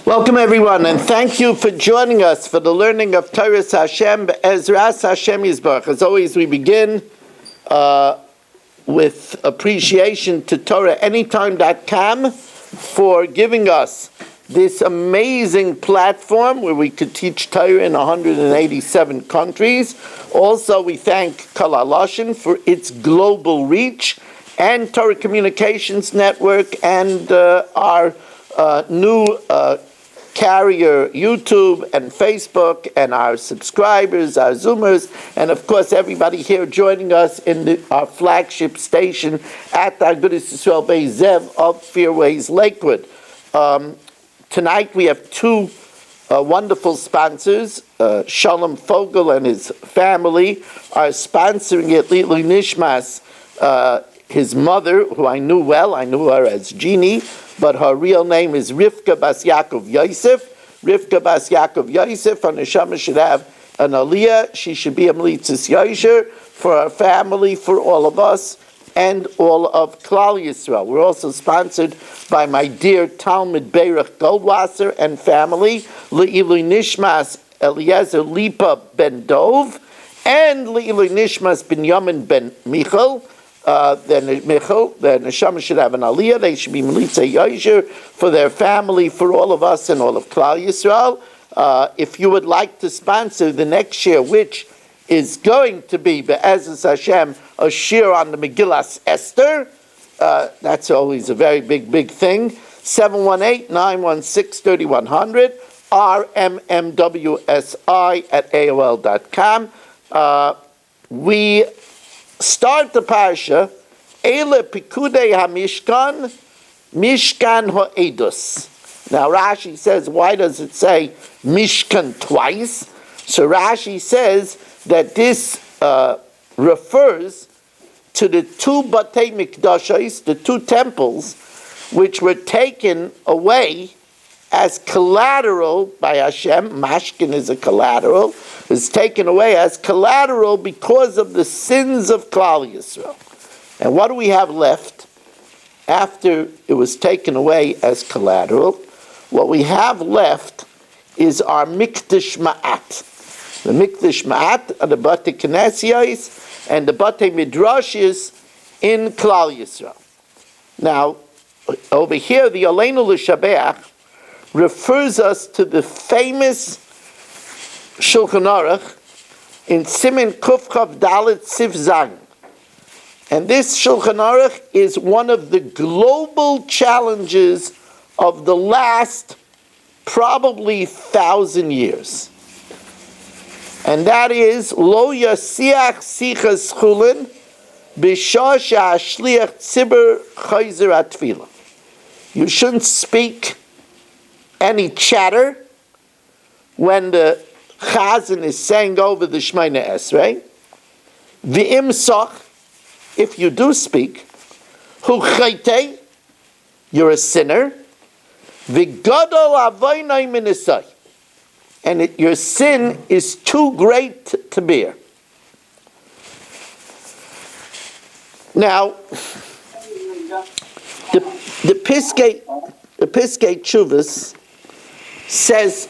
Welcome everyone, and thank you for joining us for the learning of Torah Hashem Be'ezras Hashem Yisbarach. As always, we begin with appreciation to TorahAnytime.com for giving us this amazing platform where we could teach Torah in 187 countries. Also, we thank Kol HaLashon for its global reach, and Torah Communications Network, and our new carrier YouTube and Facebook, and our subscribers, our Zoomers, and of course everybody here joining us in our flagship station at the Agudas Yisroel Beis Zev of Fairways, Lakewood. Tonight we have two wonderful sponsors. Shalom Fogel and his family are sponsoring it. Lili Nishmas, his mother, who I knew well, I knew her as Jeannie, but her real name is Rivka Bas Yaakov Yosef. Rivka Bas Yaakov Yosef, her neshama should have an aliyah. She should be a mlitzis yosher for her family, for all of us, and all of Klal Yisrael. We're also sponsored by my dear Talmud Beirach Goldwasser and family, Le'ilui Nishmas Eliezer Lipa Ben Dov, and Le'ilui Nishmas Binyamin Ben Michal. The neshama should have an aliyah. They should be militzei yosher for their family, for all of us, and all of Klal Yisrael. If you would like to sponsor the next year, which is going to be Be'ezus Hashem, a shiur on the Megillas Esther, that's always a very big thing. 718-916-3100, rmmwsi@aol.com. We start the parsha, Eile Pkudei HaMishkan, Mishkan Ha'edus. Now Rashi says, why does it say Mishkan twice? So Rashi says that this refers to the two Batei Mikdashos, the two temples, which were taken away as collateral by Hashem. Mashkin is a collateral. Is taken away as collateral because of the sins of Klal Yisrael. And what do we have left after it was taken away as collateral? What we have left is our Mikdash Ma'at. The Mikdash Ma'at are the Batei Knesiyos and the Batei Midrashis in Klal Yisrael. Now, over here, the Aleinu L'Shabeach refers us to the famous Shulchan Aruch in Siman Kuf Chav Dalet Sif Zayin. And this Shulchan Aruch is one of the global challenges of the last probably 1,000 years. And that is Lo Yasiach Sichas Chulin B'shah She'ashliach Tzibur Chayzer Atfilah. You shouldn't speak any chatter when the Chazan is saying over the Shemona Esrei. V'im soch, if you do speak, hu chaytei, you're a sinner. V'gadol avoynai minisai, and your sin is too great to bear. Now, the Pkudei Chuvas says.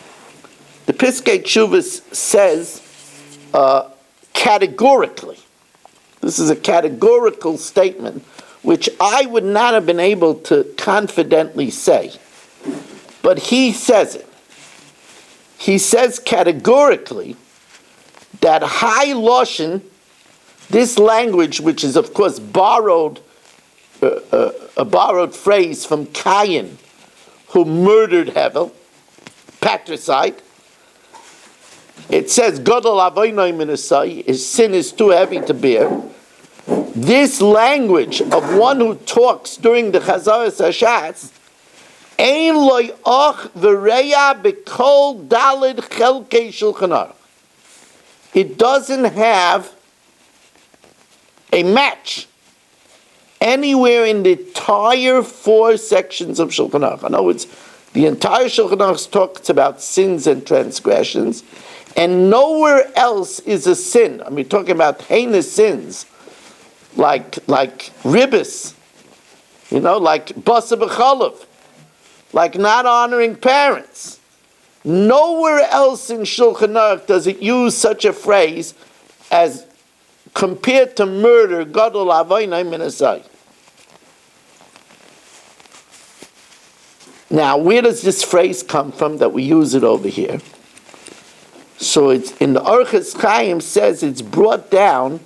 The Pkudei Chuvas says categorically, this is a categorical statement, which I would not have been able to confidently say, but he says it. He says categorically that high Lashon, this language, which is of course borrowed, a borrowed phrase from Cain, who murdered Hevel, patricide. It says, Gadol avoynai minisai, his sin is too heavy to bear. This language of one who talks during the Chazaras Hashatz, ein loy och v'reya b'kol dalid chelkei Shulchan Aruch. It doesn't have a match anywhere in the entire 4 sections of Shulchan Aruch. In other words, the entire Shulchan Aruch talks about sins and transgressions, and nowhere else is a sin. I mean, talking about heinous sins, like ribbis, like basa b'chalav, like not honoring parents. Nowhere else in Shulchan Aruch does it use such a phrase as compared to murder, gadol avoinai min asai. Now, where does this phrase come from that we use it over here? So it's in the Orchos Chaim says it's brought down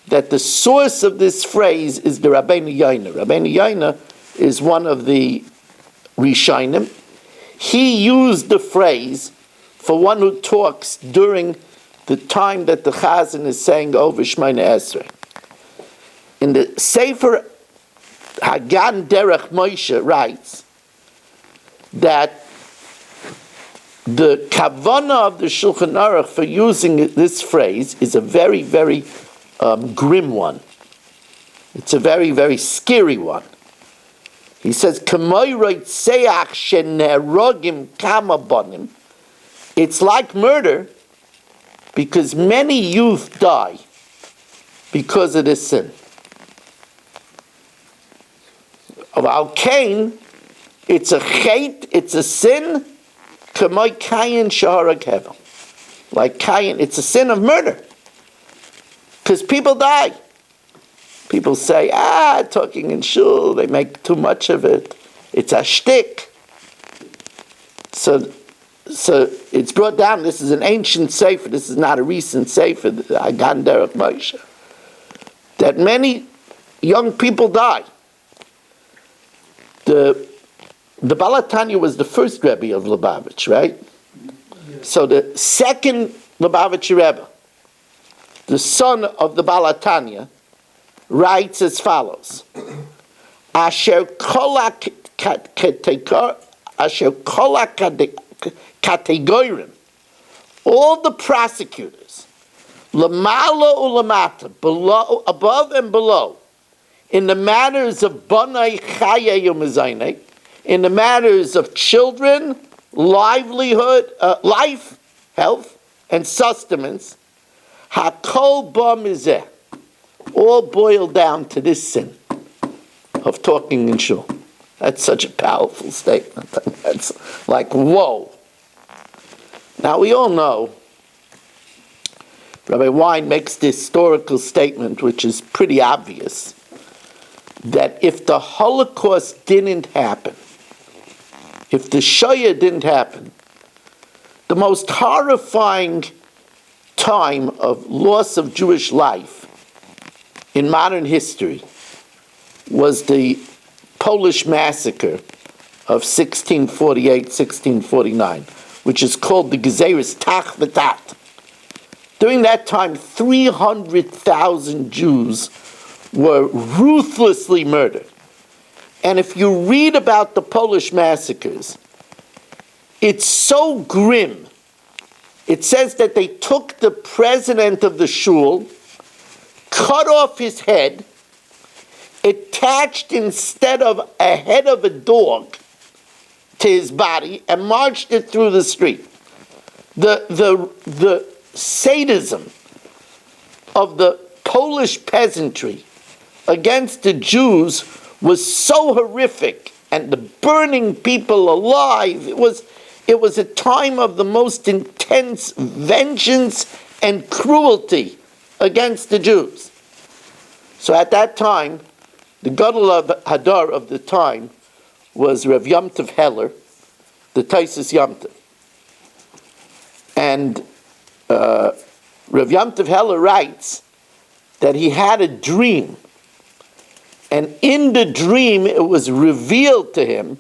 that the source of this phrase is the Rabbeinu Yoina. Rabbeinu Yoina is one of the Rishonim. He used the phrase for one who talks during the time that the Chazan is saying over Shemona Esrei. In the Sefer Hagan Derech Moshe writes that the kavanah of the Shulchan Aruch for using this phrase is a very, very grim one. It's a very, very scary one. He says, it's like murder because many youth die because of this sin. Of Al Cain, it's a chait, it's a sin, like Cain, it's a sin of murder. Because people die. People say, talking in shul, they make too much of it. It's a shtick. So it's brought down, this is an ancient sefer, this is not a recent sefer, Hagan Derech Moshe, that many young people die. The Balatanya was the first Rebbe of Lubavitch, right? Yes. So the second Lubavitch Rebbe, the son of the Balatanya, writes as follows: Asher kolak kategorim, all the prosecutors, lamala ulamata, below, above and below, in the matters of banai chaya umazaynei, in the matters of children, livelihood, life, health, and sustenance, hakol ba mizeh, all boiled down to this sin of talking in shul. That's such a powerful statement. That's like, whoa. Now we all know, Rabbi Wein makes this historical statement, which is pretty obvious, that if the Holocaust didn't happen, if the Shiur didn't happen, the most horrifying time of loss of Jewish life in modern history was the Polish massacre of 1648, 1649, which is called the Gezeres Tach V'Tat. During that time, 300,000 Jews were ruthlessly murdered. And if you read about the Polish massacres, it's so grim. It says that they took the president of the Shul, cut off his head, attached instead of a head of a dog to his body, and marched it through the street. The sadism of the Polish peasantry against the Jews was so horrific, and the burning people alive, it was a time of the most intense vengeance and cruelty against the Jews. So at that time, the Gadol Hadar of the time was Rav Yomtov Heller, the Taisus Yomtov. And Rav Yomtov Heller writes that he had a dream, and in the dream it was revealed to him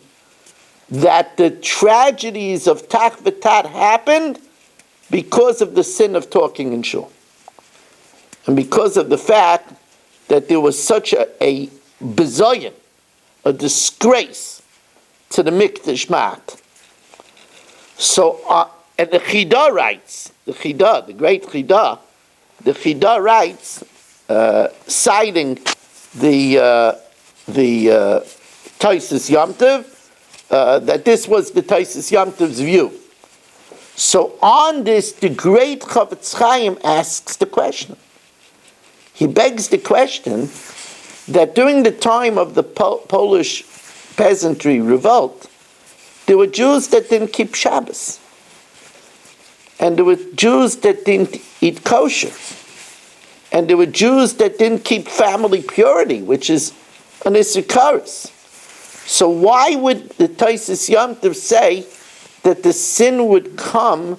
that the tragedies of Tach V'Tat happened because of the sin of talking in shul. And because of the fact that there was such a bizayon, a disgrace to the Mikdash Mat. So, and the Chida writes, the great Chida, the Chida writes, citing the Taisus Yomtov, that this was the Taisus Yomtov's view. So on this, the great Chavetz Chaim asks the question. He begs the question that during the time of the Polish peasantry revolt, There were Jews that didn't keep Shabbos. And there were Jews that didn't eat kosher. And there were Jews that didn't keep family purity, which is an Issacharius. So why would the Taisus Yom Tov say that the sin would come,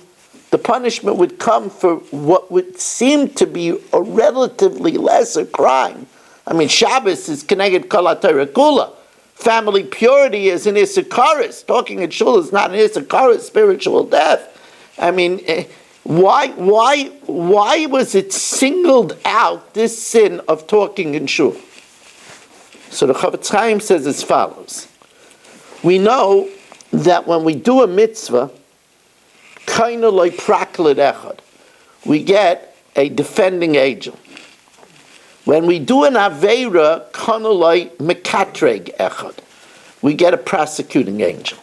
the punishment would come for what would seem to be a relatively lesser crime? I mean, Shabbos is Keneged Kol HaTorah Kula. Family purity is an Issacharius. Talking in Shul is not an Issacharius, spiritual death. I mean, why was it singled out, this sin of talking in Shul? So the Chavetz Chaim says as follows. We know that when we do a mitzvah, kaina loy praklit echad, we get a defending angel. When we do an aveira, kaina loy mekatreg echad, we get a prosecuting angel.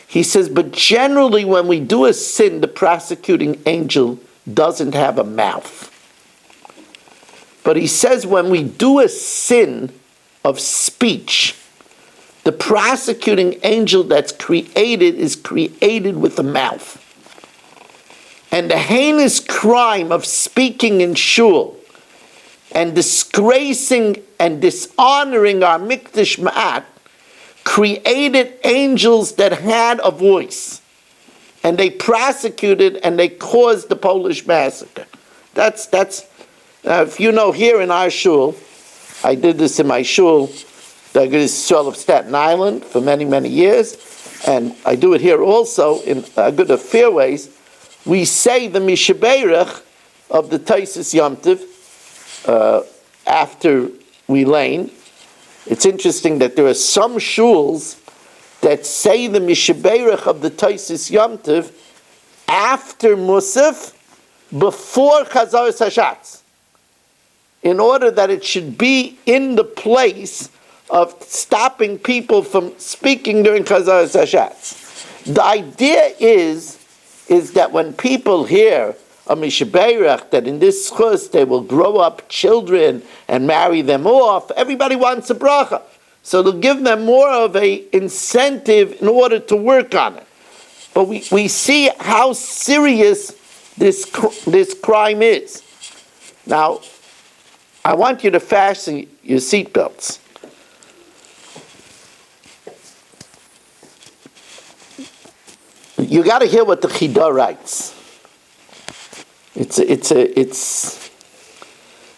He says, but generally when we do a sin, the prosecuting angel doesn't have a mouth. But he says when we do a sin of speech, the prosecuting angel that's created is created with a mouth. And the heinous crime of speaking in Shul and disgracing and dishonoring our Mikdash Ma'at created angels that had a voice. And they prosecuted and they caused the Polish massacre. That's if you know, here in our Shul, I did this in my Shul, the Yisroel of Staten Island for many, many years, and I do it here also in Agudas Fairways. We say the Mishaberach of the Taisus Yom Tov after we lane. It's interesting that there are some shuls that say the Mishaberach of the Taisus Yom Tov after Musaf, before Chazaras Hashatz, in order that it should be in the place of stopping people from speaking during Chazaras Hashatz. The idea is that when people hear a Mishaberach, that in this chus they will grow up children and marry them off, everybody wants a bracha. So they'll give them more of a incentive in order to work on it. But we see how serious this crime is. Now, I want you to fasten your seatbelts. You got to hear what the Chidah writes. It's the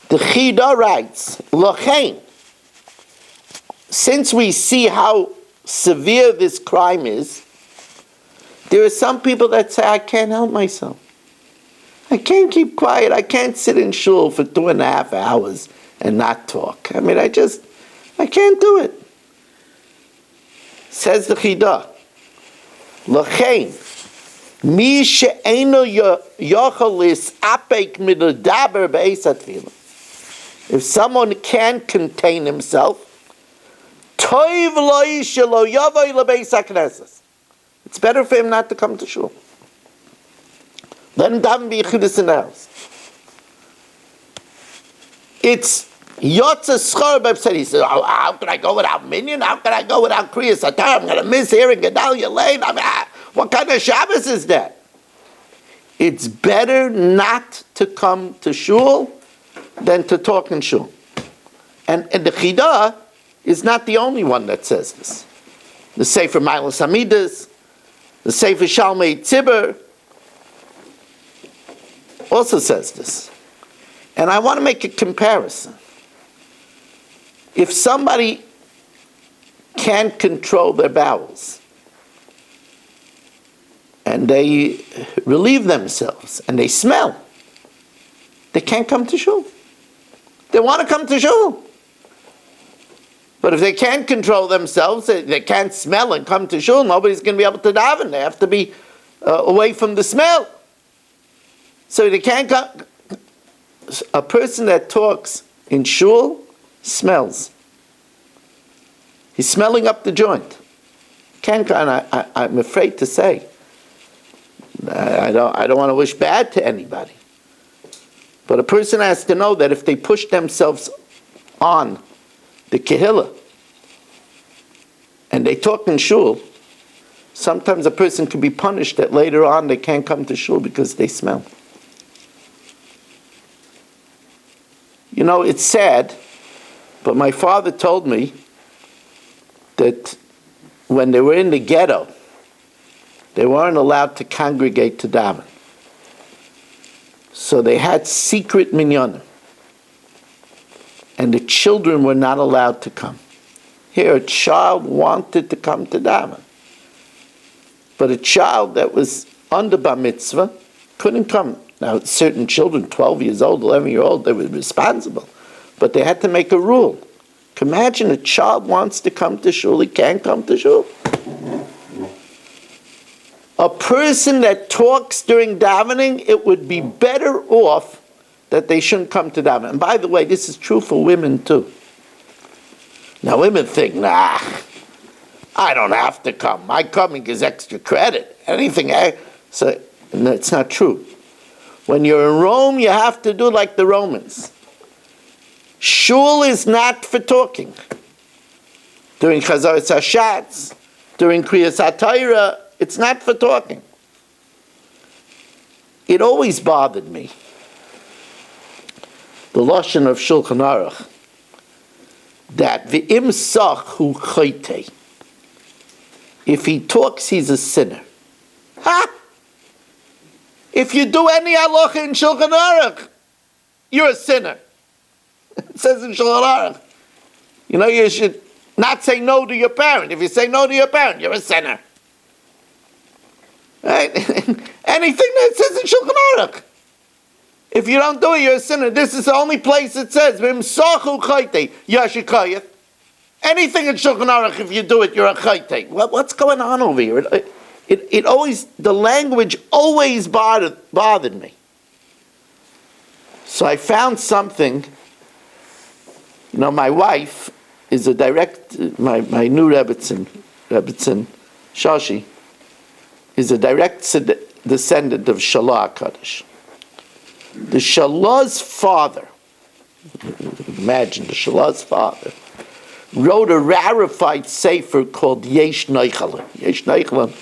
Chidah writes, Lachein, since we see how severe this crime is, there are some people that say, I can't help myself. I can't keep quiet. I can't sit in Shul for 2.5 hours and not talk. I mean, I can't do it. Says the Chidah, Lachein, mi she'eino yochalis apek midaber be'esat tefillah. If someone can't contain himself, toiv loy shelo yavoi lebeis haknesses. It's better for him not to come to Shul. Let him daven b'yichudis in the house. It's Yotze Schor B'Psed. He says, how can I go without Minyan? How can I go without Kriyas Satar? I'm going to miss hearing Gedalia Lane. I mean, what kind of Shabbos is that? It's better not to come to Shul than to talk in Shul. And the Chidah is not the only one that says this. The Sefer Milas Hamidas, the Sefer Shalmei Tzibur also says this. And I want to make a comparison. If somebody can't control their bowels and they relieve themselves and they smell, they can't come to Shul. They want to come to Shul. But if they can't control themselves, they can't smell and come to Shul, nobody's going to be able to daven. They have to be away from the smell. So they can't come. A person that talks in Shul smells. He's smelling up the joint. I'm afraid to say. I don't want to wish bad to anybody. But a person has to know that if they push themselves on the kehillah and they talk in Shul, sometimes a person can be punished that later on they can't come to shul because they smell. You know, it's sad, but my father told me that when they were in the ghetto, they weren't allowed to congregate to daven. So they had secret minyanim. And the children were not allowed to come. Here, a child wanted to come to daven. But a child that was under bar mitzvah couldn't come. Now, certain children, 12 years old, 11-year-old, they were responsible. But they had to make a rule. Imagine a child wants to come to shul, he can't come to shul. A person that talks during davening, it would be better off that they shouldn't come to davening. And by the way, this is true for women too. Now women think, nah, I don't have to come. My coming is extra credit. So no, it's not true. When you're in Rome, you have to do like the Romans. Shul is not for talking. During Chazaras HaShatz, during Kriyas HaTorah, it's not for talking. It always bothered me. The Lashon of Shulchan Aruch, that v'im sach hu chaytei. If he talks, he's a sinner. Ha! If you do any halacha in Shulchan Aruch, you're a sinner. It says in Shulchan Aruch. You know, you should not say no to your parent. If you say no to your parent, you're a sinner. Right? Anything that says in Shulchan Aruch. If you don't do it, you're a sinner. This is the only place it says, V'imsachu chaytei, yashikayeth. Anything in Shulchan Aruch, if you do it, you're a chaytei. What's going on over here? It always, the language always bothered me. So I found something. You know, my wife is a direct, my new Rebbetzin Shashi, is a direct descendant of Shalah HaKadosh. The Shalah's father, imagine the Shalah's father, wrote a rarefied sefer called Yesh Neichalim. Yesh Neichalim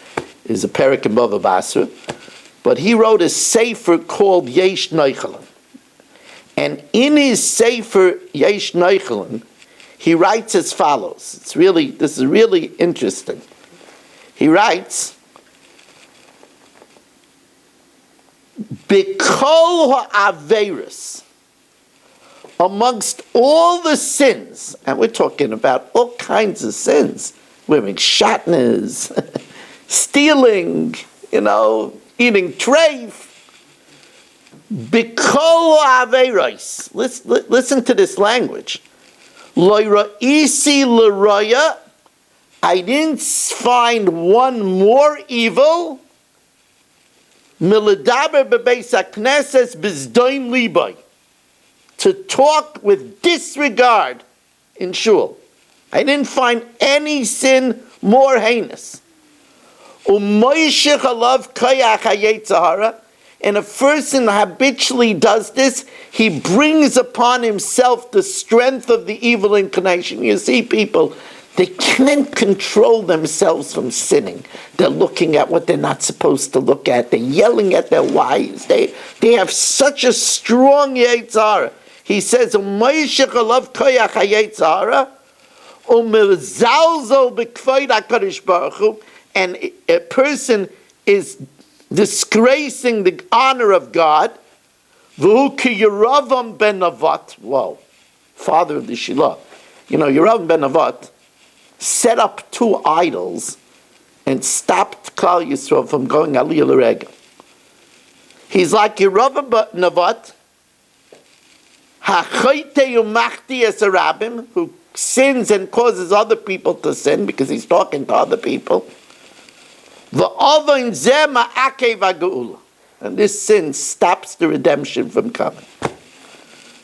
is a perek in Bava Basra, but he wrote a sefer called Yesh Neichalim. And in his sefer Yesh Neichalim, he writes as follows. This is really interesting. He writes, B'kol ha'averis, amongst all the sins, and we're talking about all kinds of sins, wearing shatnez, stealing, eating treif, B'kol ha'averis, listen to this language, Lo ra'isi l'raya, I didn't find one more evil Milidaber bebeis hakneses bizdoin libay, to talk with disregard in shul. I didn't find any sin more heinous. Umoyshich alav koyach hayetzahara, and a person habitually does this, he brings upon himself the strength of the evil inclination. You see people, they can't control themselves from sinning. They're looking at what they're not supposed to look at. They're yelling at their wives. They have such a strong Yetzirah. He says, and a person is disgracing the honor of God. Whoa, father of the Shilah. Yeravam ben Navat set up 2 idols and stopped Klal Yisroel from going Aliyah L'Regel. He's like Yeravam ben Navat, Ha'chaytei u'machti es harabim, who sins and causes other people to sin because he's talking to other people. V'ovain zeh ma'akev ha'geula, and this sin stops the redemption from coming.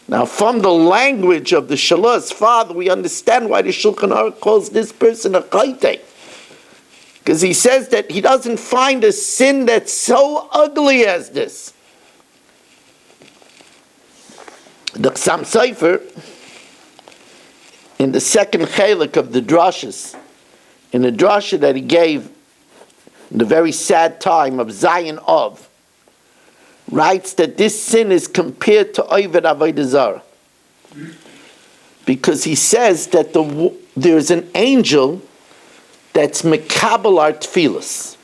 Now, from the language of the Shalah's father, we understand why the Shulchan Aruch calls this person a chaytei. Because he says that he doesn't find a sin that's so ugly as this. The Chassam Sofer, in the second chelik of the drashas, in the drasha that he gave the very sad time of Zion of, writes that this sin is compared to Oved Avodah Zarah. Because he says that there's an angel that's mekabel our tefillas.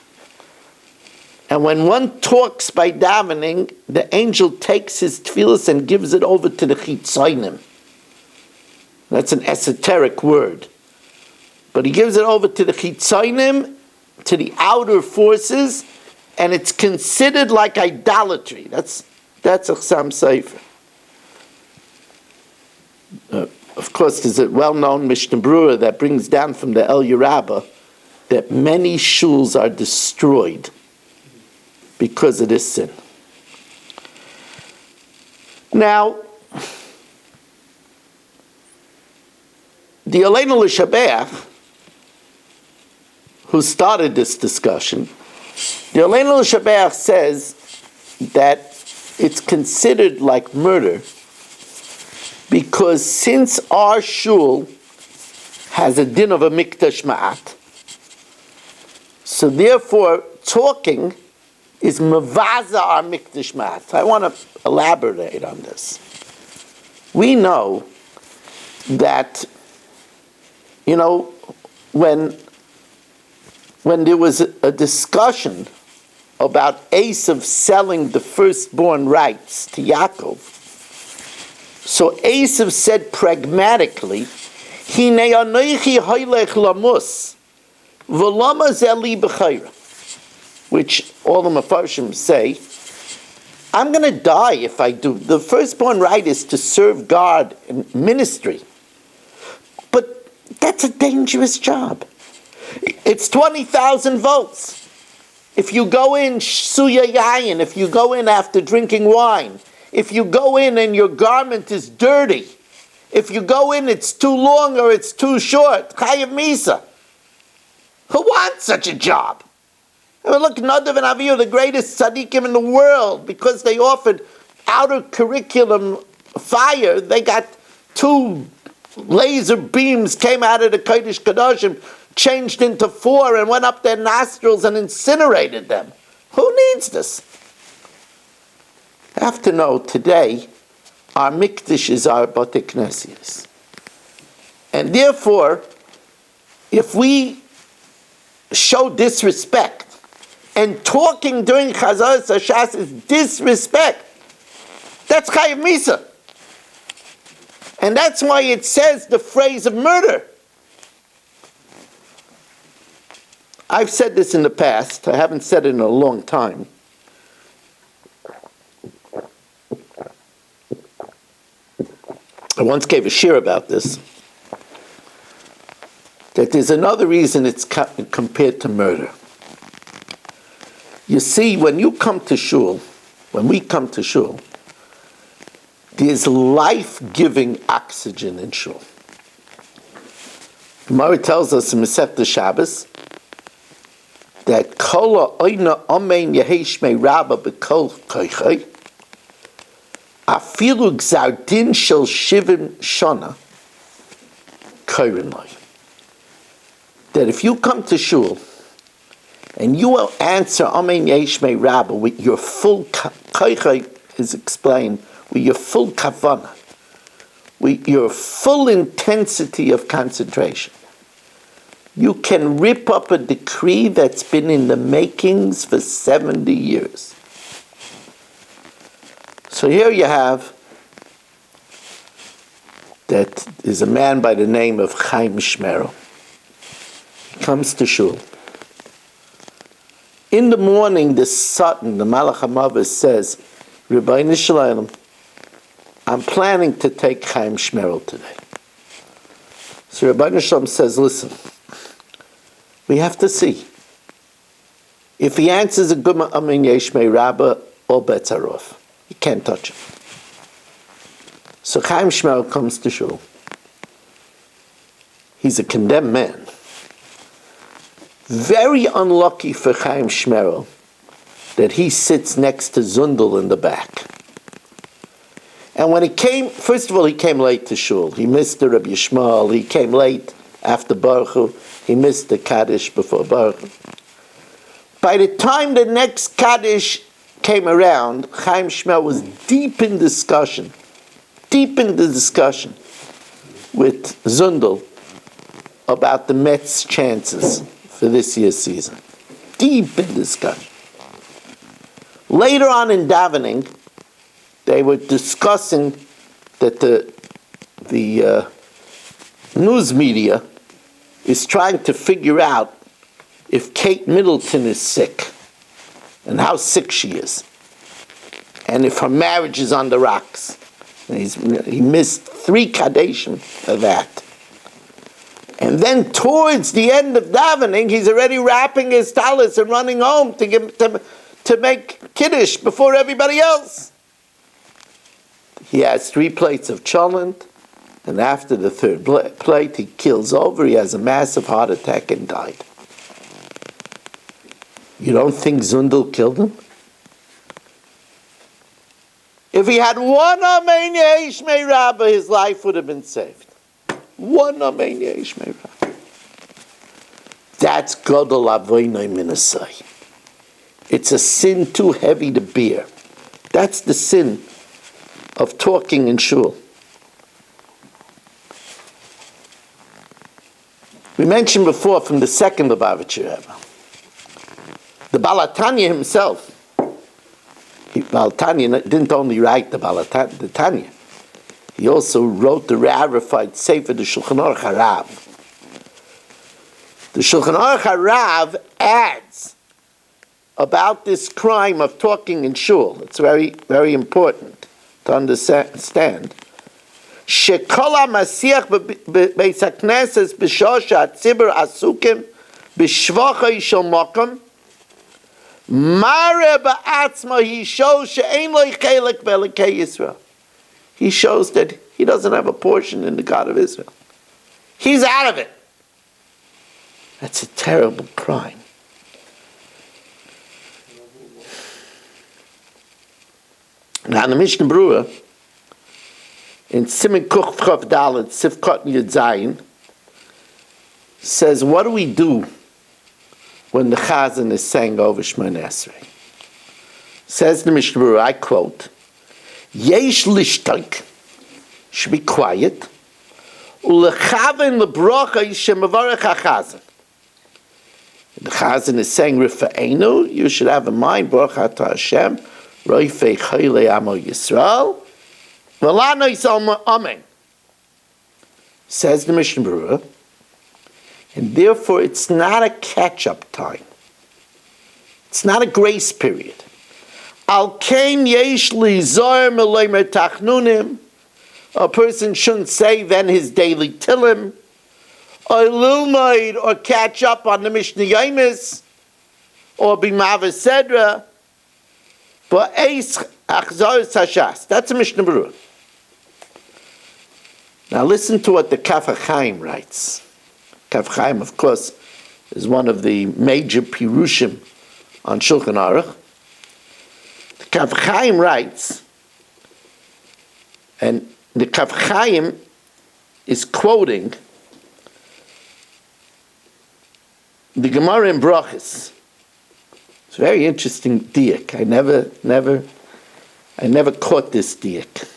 And when one talks by davening, the angel takes his tefillas and gives it over to the chitzonim. That's an esoteric word. But he gives it over to the chitzonim, to the outer forces, and it's considered like idolatry. That's a Chassam Sefer. Of course, there's a well-known Mishnah Berurah that brings down from the El Yerabah that many shuls are destroyed because of this sin. Now, the Aleinu L'Shabeach, who started this discussion, the Aleinu L'Shabeach says that it's considered like murder because since our shul has a din of a mikdash ma'at, so therefore talking is mevaza our mikdash ma'at. I want to elaborate on this. We know that, when there was a discussion about Esav selling the firstborn rights to Yaakov, so Esav said pragmatically, Hinei anoichi hoylech lamus, v'lama zeli b'chayra, which all the Mefarshim say, I'm going to die if I do. The firstborn right is to serve God in ministry. But that's a dangerous job. It's 20,000 votes. If you go in suya yayin, if you go in after drinking wine, if you go in and your garment is dirty, if you go in it's too long or it's too short, chayav misa. Who wants such a job? I mean, look, Nadav and Avihu, the greatest tzaddikim in the world, because they offered outer curriculum fire, they got 2 laser beams came out of the Kodesh Kodashim, changed into 4 and went up their nostrils and incinerated them. Who needs this? I have to know today, our mikdash is our Bate Knesias. And therefore, if we show disrespect, and talking during Chazar Sashas is disrespect, that's Chayav Misa. And that's why it says the phrase of murder. I've said this in the past. I haven't said it in a long time. I once gave a shiur about this. That there's another reason it's compared to murder. You see, when you come to Shul, when we come to Shul, there's life-giving oxygen in Shul. Gemara tells us in Masechta Shabbos that Kol ha'oina amein yeheshmei rabba b'kol koichai afilu gzar din shel shivim shana koirin lai. That if you come to Shul and you will answer Amen Yeshmei Rabba with your full koichai is explained, with your full kavanah, with your full intensity of concentration, you can rip up a decree that's been in the makings for 70 years. So here you have that there's a man by the name of Chaim Shmerel. He comes to Shul. In the morning, the Satan, the Malach HaMavis, says, Rebbeinu Shalom, I'm planning to take Chaim Shmerel today. So Rebbeinu Shalom says, listen, we have to see. If he answers a Guma Amin Yeshmei Rabba, all bets are off. You can't touch him. So Chaim Shmerel comes to Shul. He's a condemned man. Very unlucky for Chaim Shmerel that he sits next to Zundel in the back. And when he came, first of all, he came late to Shul. He missed the Rabbi Yishmael. He came late after Baruch Hu. He missed the Kaddish before Baruch Hu. By the time the next Kaddish came around, Chaim Shmuel was deep in the discussion with Zundel about the Mets' chances for this year's season. Deep in discussion. Later on in davening, they were discussing that the news media is trying to figure out if Kate Middleton is sick and how sick she is, and if her marriage is on the rocks. And he missed 3 Kadeshim of that. And then towards the end of davening, he's already wrapping his talis and running home to make Kiddush before everybody else. He has 3 plates of cholent, and after the 3rd plate, he keels over, he has a massive heart attack and died. You don't think Zundel killed him? If he had one Amen Yeshmei Rabbah, his life would have been saved. One Amen Yeshmei Rabbah. That's Godol Avoinoi Minasai. It's a sin too heavy to bear. That's the sin of talking in Shul. We mentioned before from the second Lubavitcher Rebbe, the Balatanya himself. Balatanya didn't only write the Tanya. He also wrote the rarefied Sefer, the Shulchan Aruch Harav. The Shulchan Aruch Harav adds about this crime of talking in Shul. It's very, very important to understand. Shekol HaMasiach Beis HaKnesses b'shah she'atzibur asukim b'shvachai shel mokom mare ba'atzma, he shows she'ein lo chelek b'elokei Yisroel. He shows that he doesn't have a portion in the God of Israel. He's out of it. That's a terrible crime. Now, in the Mishnah Berurah, in Siman Kuf Chav Dalet Sifkot Yud Zayin, says, what do we do when the Chazan is saying over Shmoneh Esrei? Says the Mishnah Berurah, I quote, Yesh lishtak, should be quiet, ulechaven lebrocha yishemavarech hachazan. The Chazan is saying, Rifa'enu, you should have in mind, Baruch Atah Hashem, Roifei Chayle Amo Yisrael, V'lano Yisrael Amen. Says the Mishnah Berurah, and therefore it's not a catch-up time. It's not a grace period. Al Kain Yesh Lizor Meloimer Tachnunim, a person shouldn't say then his daily Tilim, or Lilmaid, or catch up on the Mishnah Yomis, or B'Mava Sedra, but Eis Achzor Sashas. That's a Mishnah Berurah. Now listen to what the Kaf HaChaim writes. Kaf HaChaim, of course, is one of the major Pirushim on Shulchan Aruch. The Kaf HaChaim writes, and the Kaf HaChaim is quoting the Gemara in Brachos. It's a very interesting diak. I never caught this diak.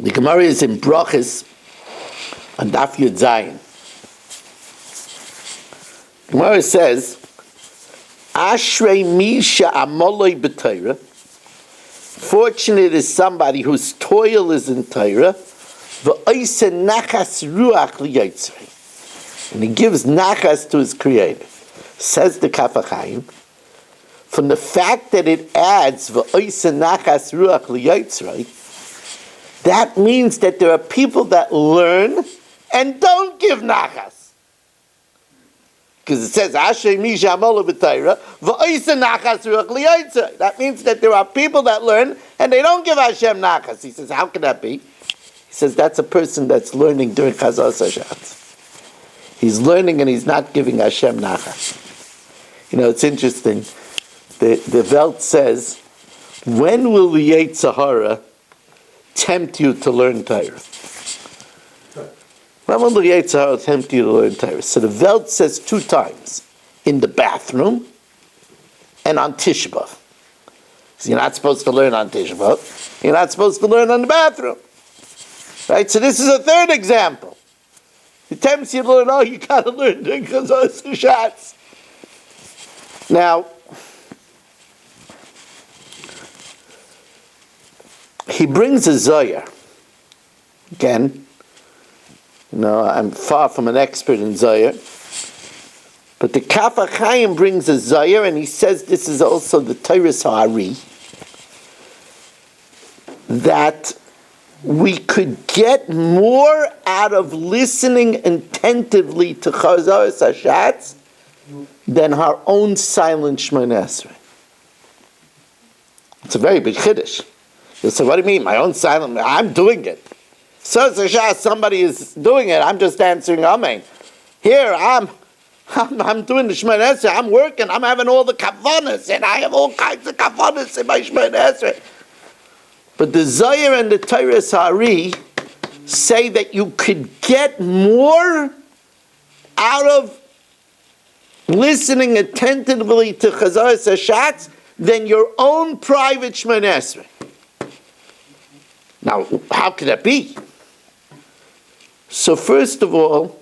The Gemara is in Brachos on Daf Yud Zayin. Gemara says, Ashrei Misha Amoloi B'Torah. Fortunate is somebody whose toil is in Torah, and he gives nachas to his creator. Says the Kaf HaChaim, from the fact that it adds nachas ruach liyotzrei, that means that there are people that learn and don't give nachas. Because it says Ashrei Misha Amoloi B'Torah nachas ruach liyotzrei. That means that there are people that learn and they don't give Hashem nachas. He says, how can that be? He says that's a person that's learning during Chazal Sashat. He's learning and he's not giving Hashem nachas. You know, it's interesting. The Welt says, when will the Yetzer Hara tempt you to learn Torah? So the Welt says 2 times, in the bathroom and on Tisha B'Av. So you're not supposed to learn on Tisha B'Av. You're not supposed to learn on the bathroom. Right? So this is a third example. He tempts you to learn, oh, you got to learn because of the shots. Now, he brings a Zohar. Again, I'm far from an expert in Zohar. But the Kaf HaChaim brings a Zohar, and he says this is also the Teiras Ha'ari, that we could get more out of listening attentively to Chazaras Hashatz than our own silent Shmoneh Esrei. It's a very big chiddush. You'll say, what do you mean, my own silent? I'm doing it. So somebody is doing it, I'm just answering Amen. Here, I'm doing the Shmoneh Esrei, I'm working, I'm having all the kavanas, and I have all kinds of kavanas in my Shmoneh Esrei. But the Zohar and the Teiras Ha'ari say that you could get more out of listening attentively to Chazaras Hashatz than your own private Shmoneh Esrei. Now, how could that be? So first of all,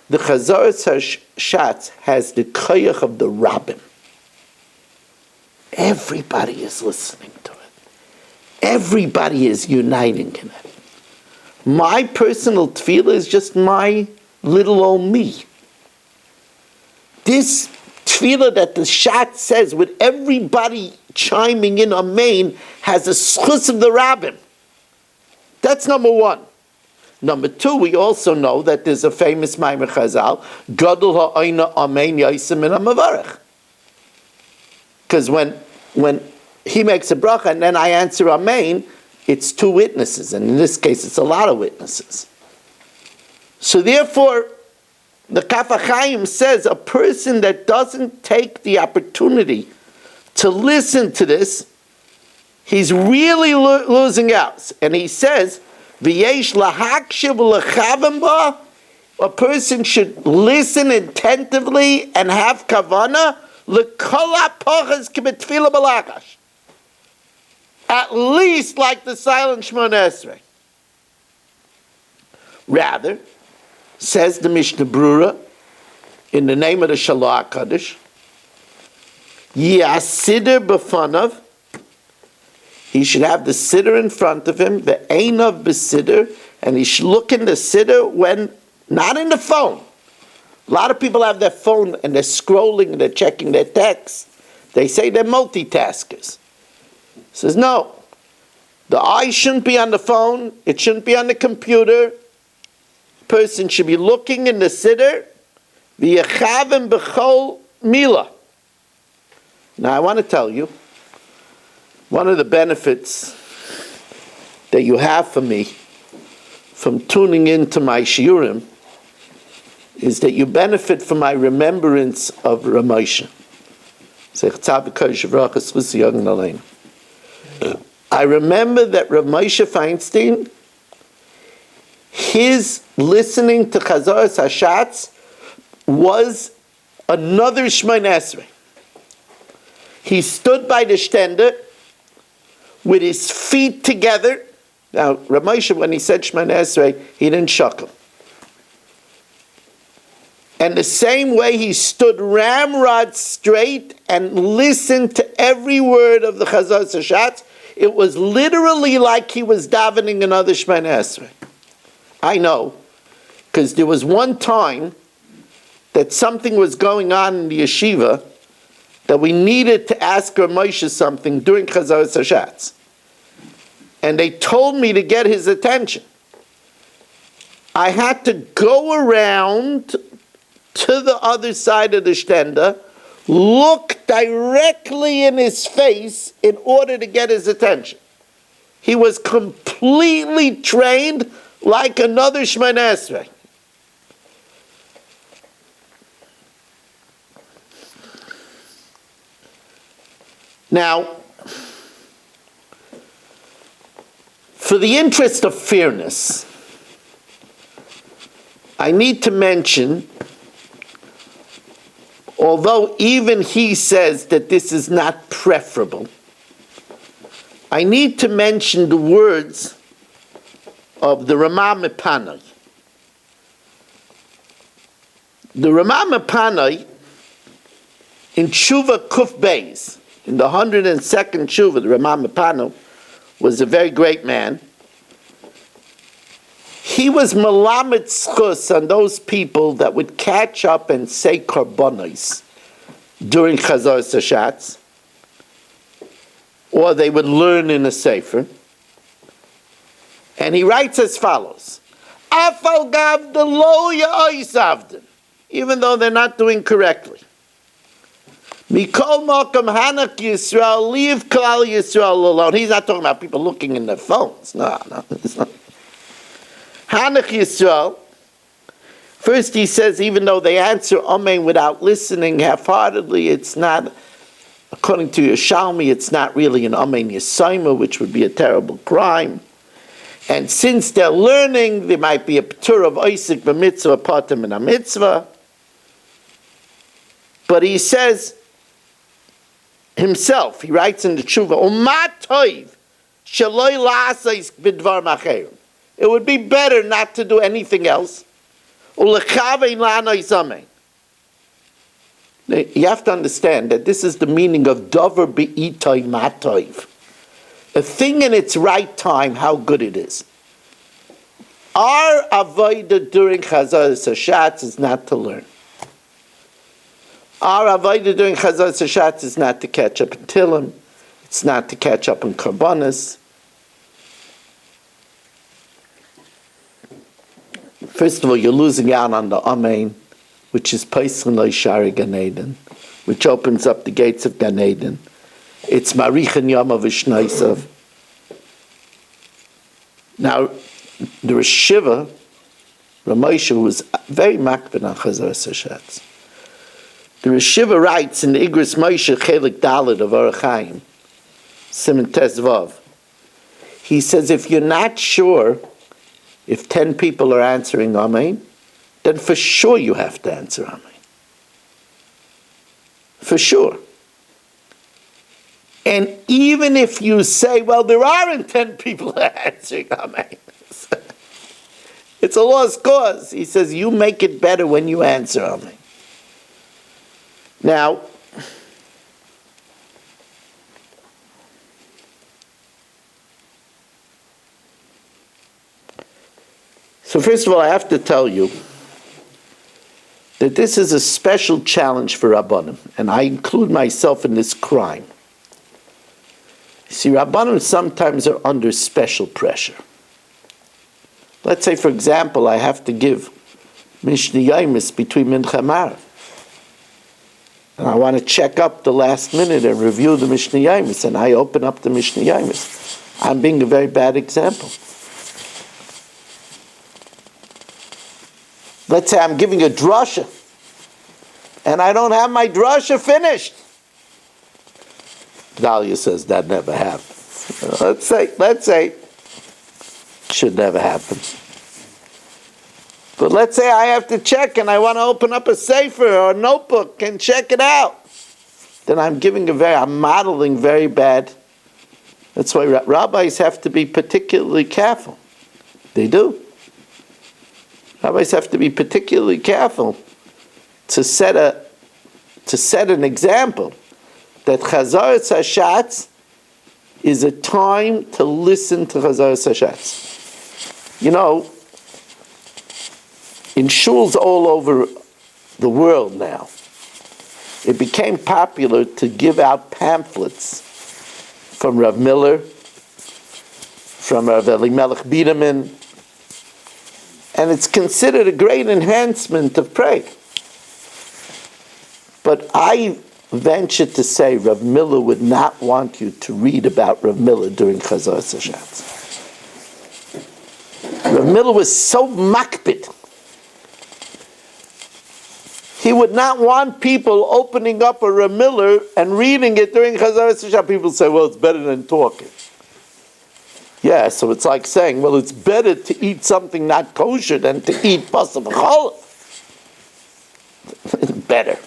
the Chazaras Hashatz has the koyach of the rabbim. Everybody is listening to it. Everybody is uniting in it. My personal tefillah is just my little old me. This tefillah that the Shat says with everybody chiming in amen has a schus of the rabbim. That's number one. Number two, we also know that there's a famous Maimer Chazal, Gadol ha'ayna amen yaisem min ha'mavarech. Because when he makes a bracha and then I answer amen, it's 2 witnesses, and in this case it's a lot of witnesses. So therefore, the Kaf HaChaim says a person that doesn't take the opportunity to listen to this, he's really losing out. And he says, V'yesh lahakshiv l'chavim ba, a person should listen attentively and have kavana, l'kol ha'pochas k'betfilah b'lakash. At least like the silent Shmoneh Esrei. Rather, says the Mishnah Brura, in the name of the Shalach HaKadosh, Yasider b'fanav, he should have the siddur in front of him, the einav b'siddur, and he should look in the siddur when, not in the phone. A lot of people have their phone and they're scrolling and they're checking their texts. They say they're multitaskers. He says, no. The eye shouldn't be on the phone. It shouldn't be on the computer. Person should be looking in the siddur. V'yechavim b'chol mila. Now I want to tell you, one of the benefits that you have for me from tuning into my shiurim is that you benefit from my remembrance of Ramosha. I remember that Rav Moshe Feinstein, his listening to Chazaras Hashatz was another Shmoneh Esrei. He stood by the shtender with his feet together. Now, Rav Moshe, when he said Shmoneh Esrei, he didn't shuckle. And the same way he stood ramrod straight and listened to every word of the Chazaras Hashatz, it was literally like he was davening another Shmoneh Esrei. I know, because there was one time that something was going on in the yeshiva that we needed to ask Rav Moshe something during Chazaras Hashatz. And they told me to get his attention. I had to go around to the other side of the shtender, look directly in his face in order to get his attention. He was completely trained like another Shmoneh Esrei. Now, for the interest of fairness, I need to mention, although even he says that this is not preferable, I need to mention the words of the Ramah Mepanai. The Ramah Mepanai in Tshuva Kuf Beis, in the 102nd Tshuva, the Ramah Mepanai was a very great man. He was Melamed Schus on those people that would catch up and say Karbonos during Chazar Sashatz, or they would learn in a Sefer. And he writes as follows: Afal gav de lo ya'isavden, even though they're not doing correctly. Mikol Malkam Hanak Yisroel, leave Klal Yisroel alone. He's not talking about people looking in their phones. No, it's not. Hanak Yisroel, first he says, even though they answer Amen without listening half-heartedly, it's not, according to Yerushalmi, it's not really an Amen Yisayma, which would be a terrible crime. And since they're learning, there might be a P'tur of Oisik b'mitzvah, Patim in a mitzvah. But he says himself, he writes in the Tshuva, Umat toiv shaloi la'asais b'dvar macherim. It would be better not to do anything else. Ulechavein la'anois amen. You have to understand that this is the meaning of davar be'itoi matoiv. A thing in its right time, how good it is. Our avodah during Chazar Sashatz is not to learn. Our avodah during Chazar Sashatz is not to catch up in Tilim. It's not to catch up in Karbonos. First of all, you're losing out on the Amen, which is Paisrin Lo Shari Gan Eden, which opens up the gates of Gan Eden. It's Marichin Yama Vishnaisav. Now, there is Shiva, Ramosha, who was very makbid on Chazar Sashatz. The Rishiva writes in the Igros Moshe Chelik Dalet of Orach Chaim, Siman Tes Vav. He says, if you're not sure if 10 people are answering Amen, then for sure you have to answer Amen. For sure. And even if you say, well, there aren't 10 people answering Amen, it's a lost cause. He says, you make it better when you answer Amen. Now, so first of all, I have to tell you that this is a special challenge for Rabbanim, and I include myself in this crime. See, Rabbanim sometimes are under special pressure. Let's say, for example, I have to give Mishnah Yomis between Mincha and Marav. And I want to check up the last minute and review the Mishnah Yomis, and I open up the Mishnah Yomis. I'm being a very bad example. Let's say I'm giving a drasha, and I don't have my drasha finished. Dahlia says that never happened. Let's say, should never happen. But let's say I have to check and I want to open up a sefer or a notebook and check it out. Then I'm modeling very bad. That's why rabbis have to be particularly careful. They do. Rabbis have to be particularly careful to set an example that Chazar Sashatz is a time to listen to Chazar Sashatz. You know, in shuls all over the world now, it became popular to give out pamphlets from Rav Miller, from Rav Elimelech Biederman, and it's considered a great enhancement of prayer. But I venture to say Rav Miller would not want you to read about Rav Miller during Chazar Sashatz. Rav Miller was so makbid. He would not want people opening up a Rav Miller and reading it during Chazar Sashatz. People say, well, it's better than talking. Yeah, so it's like saying, well, it's better to eat something not kosher than to eat basar v'cholov. It's better.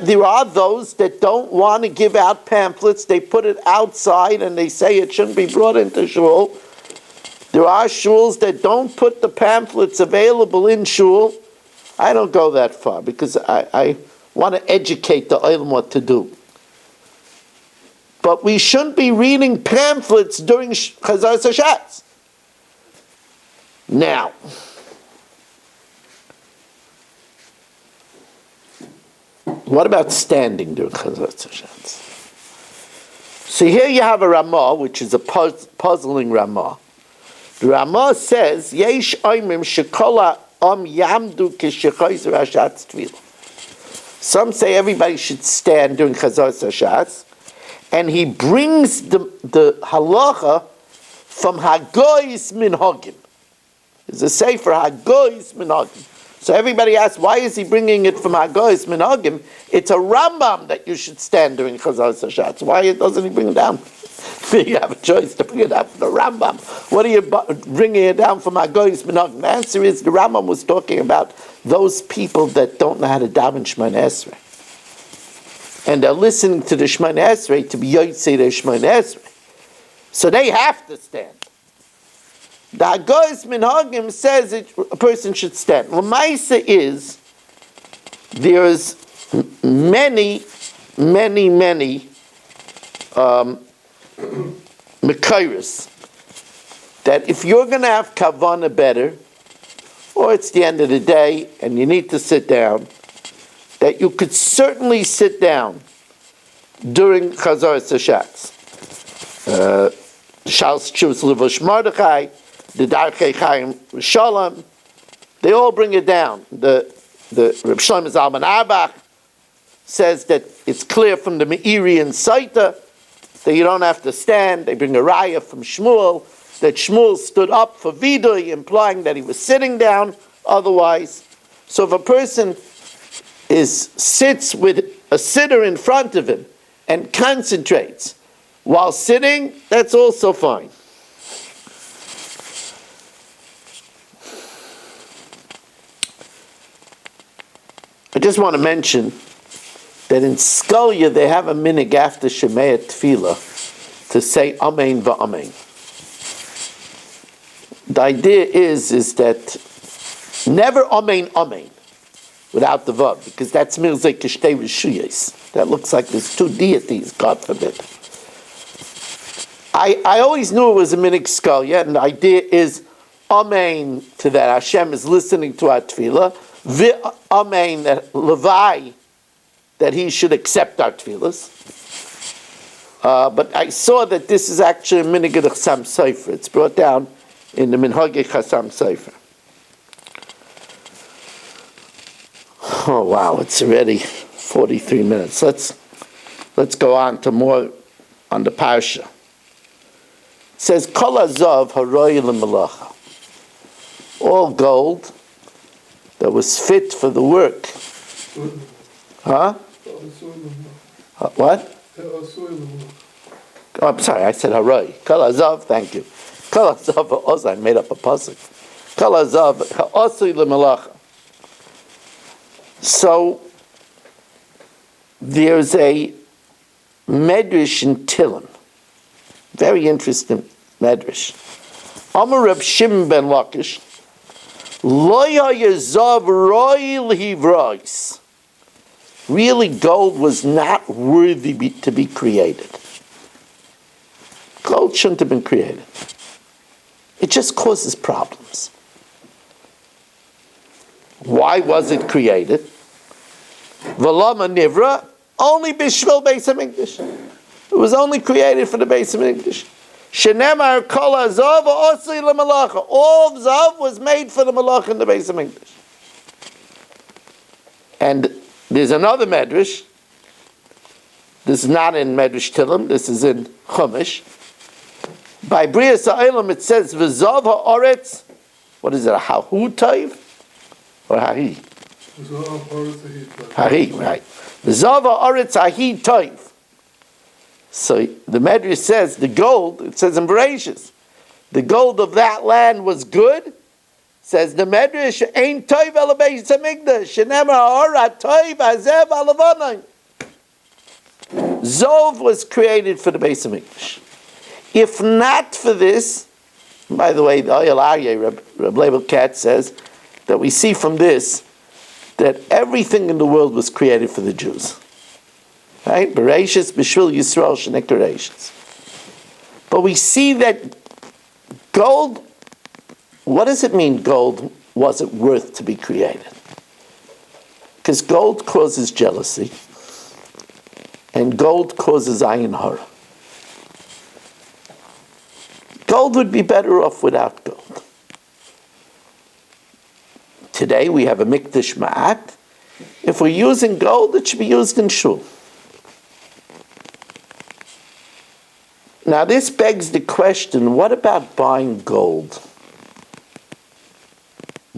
There are those that don't want to give out pamphlets. They put it outside and they say it shouldn't be brought into shul. There are shuls that don't put the pamphlets available in shul. I don't go that far because I want to educate the olam what to do. But we shouldn't be reading pamphlets during Chazar Hashatz. Now, what about standing during Chazar Hashatz? So here you have a Ramah, which is a puzzling Ramah. The Ramah says, Yesh oimim shekola yamdu k'shechayzer hashatz tefillah. Some say everybody should stand during Chazar Hashatz, and he brings the halacha from Hagoyis Minhagim. There's a sefer Hagoyis Minhagim. So everybody asks, why is he bringing it from Agudas Minhagim? It's a Rambam that you should stand during Chazar Hashatz. Why doesn't he bring it down? You have a choice to bring it down from the Rambam. What are you bringing it down from Agudas Minhagim? The answer is the Rambam was talking about those people that don't know how to daven Shemona Esrei. And they're listening to the Shemona Esrei to be Yotzei the Shemona Esrei. So they have to stand. The Agudas Minhagim says a person should stand. L'maisa is there's many Mekayros that if you're going to have kavanah better, or it's the end of the day and you need to sit down, that you could certainly sit down during Chazar Hashatz. Shals Chus Levush Mordechai, the Darkei Chaim Shalom, they all bring it down. The Reb Shlomo Zalman Auerbach says that it's clear from the Meiri and Saita that you don't have to stand. They bring a raya from Shmuel that Shmuel stood up for vidui, implying that he was sitting down otherwise. So if a person sits with a sitter in front of him and concentrates while sitting, that's also fine. I just want to mention that in Skolya they have a minig after Shemaya Tefillah to say Amen v'Amen. The idea is that never Amen Amen without the Vav, because that's Mirzei Kishtei Rishuyos. That looks like there's two deities, God forbid. I always knew it was a minig Skolya, and the idea is Amen to that. Hashem is listening to our Tefillah. Amen, Levi, that he should accept our tefillas. But I saw that this is actually a minhag of the Chassam Sofer. It's brought down in the Minhagei Chassam Sofer. Oh wow, it's already 43 minutes. Let's go on to more on the parsha. It says, Kol hazav haroi l'melacha. All gold that was fit for the work. Huh? What? Oh, I'm sorry, I said harai. Kol hazav, thank you. Kol hazav ha'osay, I made up a pasuk. Kol hazav ha'osay l'melacha. So, there's a medrash in Tilim. Very interesting medrash. Amar Reb Shimon ben Lakish, Lo yazav roi l'hivrais. Really, gold was not worthy to be created. Gold shouldn't have been created. It just causes problems. Why was it created? V'lama nivra, only bishvil beis hamikdash. It was only created for the beis hamikdash. Shenemar kol hazav osli l'malacha. All zav was made for the malacha in the beis hamikdash. And there's another medrash. This is not in Medrash Tilim. This is in Chumash. By Brias Ha'olam it says v'zav ha'oretz. What is it? Hahu tayv or hahi? Hahi, right. V'zav ha'oretz hahi tayv. So the Medrash says the gold, it says in Bereshis, the gold of that land was good. Says the Medrash, Ein toiv el beis hamikdash, shenemar ha'ora toiv hazev alavanai. Zov was created for the Beis Hamikdash. If not for this, by the way, the Oyel Aryeh, Reb Leibel Katz says that we see from this that everything in the world was created for the Jews. Right? Bereshis, B'Shul, Yisroel, Shenek Bereshis. But we see that gold, what does it mean gold wasn't worth to be created? Because gold causes jealousy, and gold causes ayin hara. Gold would be better off without gold. Today we have a mikdash ma'at. If we're using gold, it should be used in shul. Now this begs the question, what about buying gold?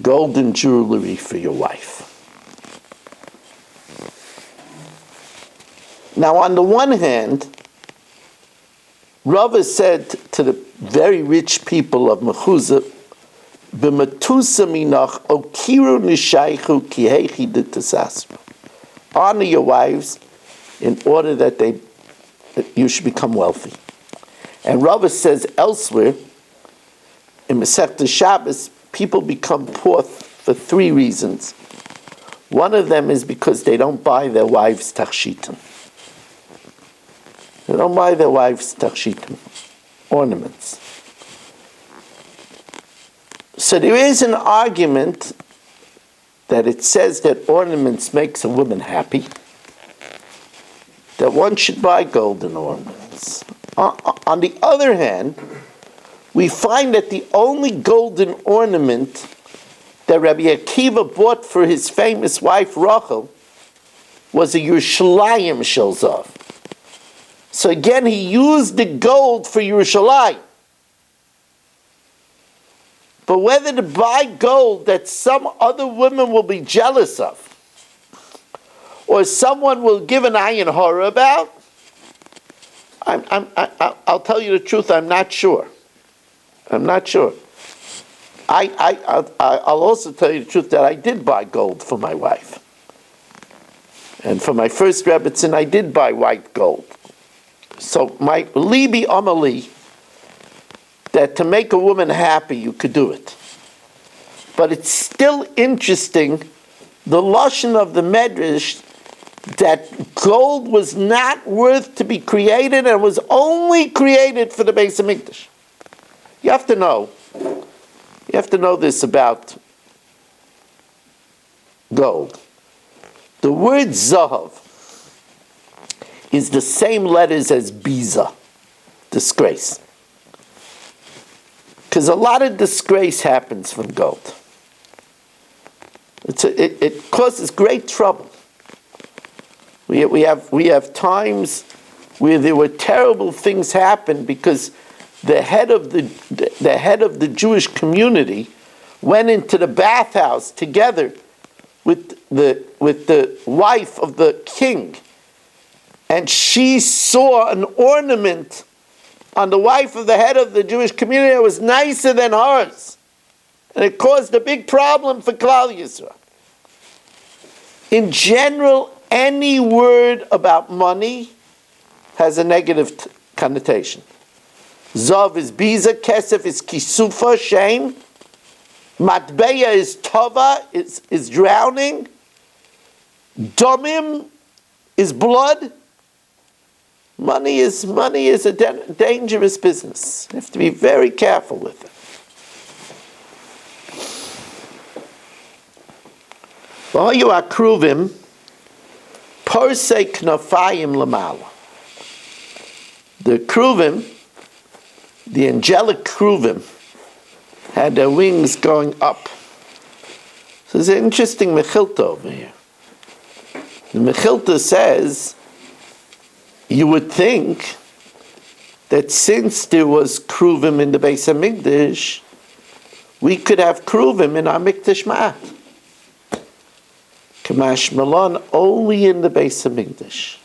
Golden jewelry for your wife. Now on the one hand, Rava said to the very rich people of Mechuzah, "B'matusa minach okiru nishaychu kihechi detasasru." Honor your wives in order that you should become wealthy. And Rava says elsewhere in Masechta Shabbos, people become poor for three reasons. One of them is because they don't buy their wives tachshitim. They don't buy their wives tachshitim, ornaments. So there is an argument that it says that ornaments makes a woman happy, that one should buy golden ornaments. On the other hand, we find that the only golden ornament that Rabbi Akiva bought for his famous wife Rachel was a Yerushalayim shel zav. So again, he used the gold for Yerushalayim. But whether to buy gold that some other woman will be jealous of, or someone will give an ayin hara about, I'll tell you the truth, I'm not sure. I'm not sure. I'll also tell you the truth that I did buy gold for my wife. And for my first Rebbetzin, I did buy white gold. So my libi amali, that to make a woman happy, you could do it. But it's still interesting, the lashon of the Medrash, that gold was not worth to be created and was only created for the Beis Hamikdash. You have to know this about gold. The word zahav is the same letters as biza, disgrace. Because a lot of disgrace happens from gold. It causes great trouble. We have times where there were terrible things happen because the head of the Jewish community went into the bathhouse together with the wife of the king, and she saw an ornament on the wife of the head of the Jewish community that was nicer than hers, and it caused a big problem for Klal Yisrael. In general, any word about money has a negative connotation. Zav is biza, kesef is kisufa, shame. Matbeya is tova, is drowning. Domim is blood. Money is a dangerous business. You have to be very careful with it. V'hoyu akruvim porsei knafayim lamala. The kruvim, the angelic kruvim, had their wings going up. So there's an interesting mechilta over here. The mechilta says, you would think that since there was kruvim in the Beis Hamikdash, we could have kruvim in our mikdash ma'at. Chumash Malon only in the Beis Hamikdash.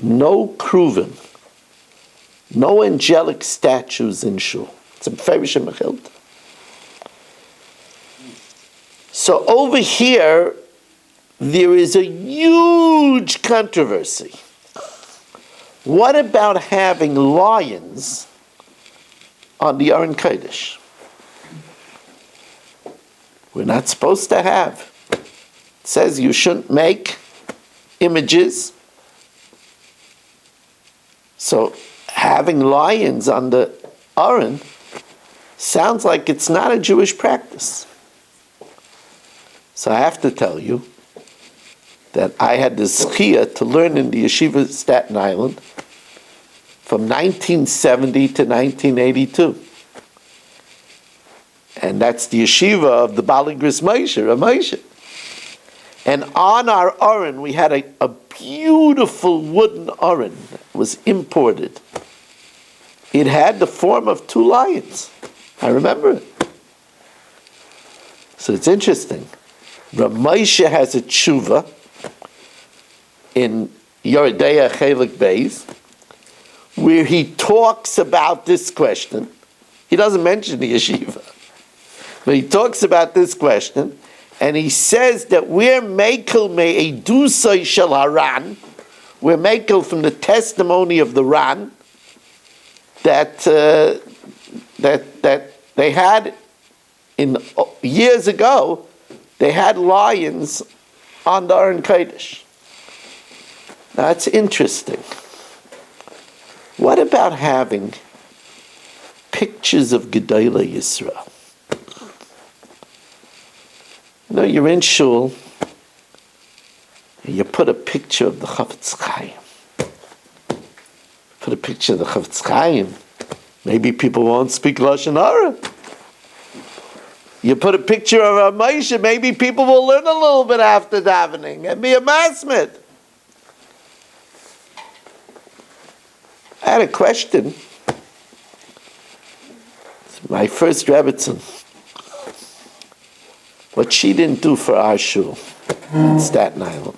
no kruvim, no angelic statues in Shul. It's a Fairways Mechilta. So over here, there is a huge controversy. What about having lions on the Aron Kodesh? We're not supposed to have. It says you shouldn't make images. So having lions on the Aron sounds like it's not a Jewish practice. So I have to tell you that I had the zechiyah to learn in the yeshiva Staten Island from 1970 to 1982. And that's the yeshiva of the Baligris Moshe, Ramoshe. And on our Aron, we had a beautiful wooden Aron that was imported. It had the form of two lions. I remember it. So it's interesting. Ramoshe has a tshuva in Yoredeya Chelik Beis, where he talks about this question. He doesn't mention the yeshiva, but he talks about this question, and he says that we're mekel me'edusay shel haran, we're mekel from the testimony of the Ran, that they had in years ago. They had lions on the Aron Kodesh. That's interesting. What about having pictures of Gedolei Yisroel? You know, you're in Shul, and you put a picture of the Chafetz Chaim. Put a picture of the Chafetz Chaim. Maybe people won't speak Lashon Hara. You put a picture of a Moshe, maybe people will learn a little bit after davening and be a masmid. I had a question. It's my first Rebbitzin. What she didn't do for our Shul in Staten Island.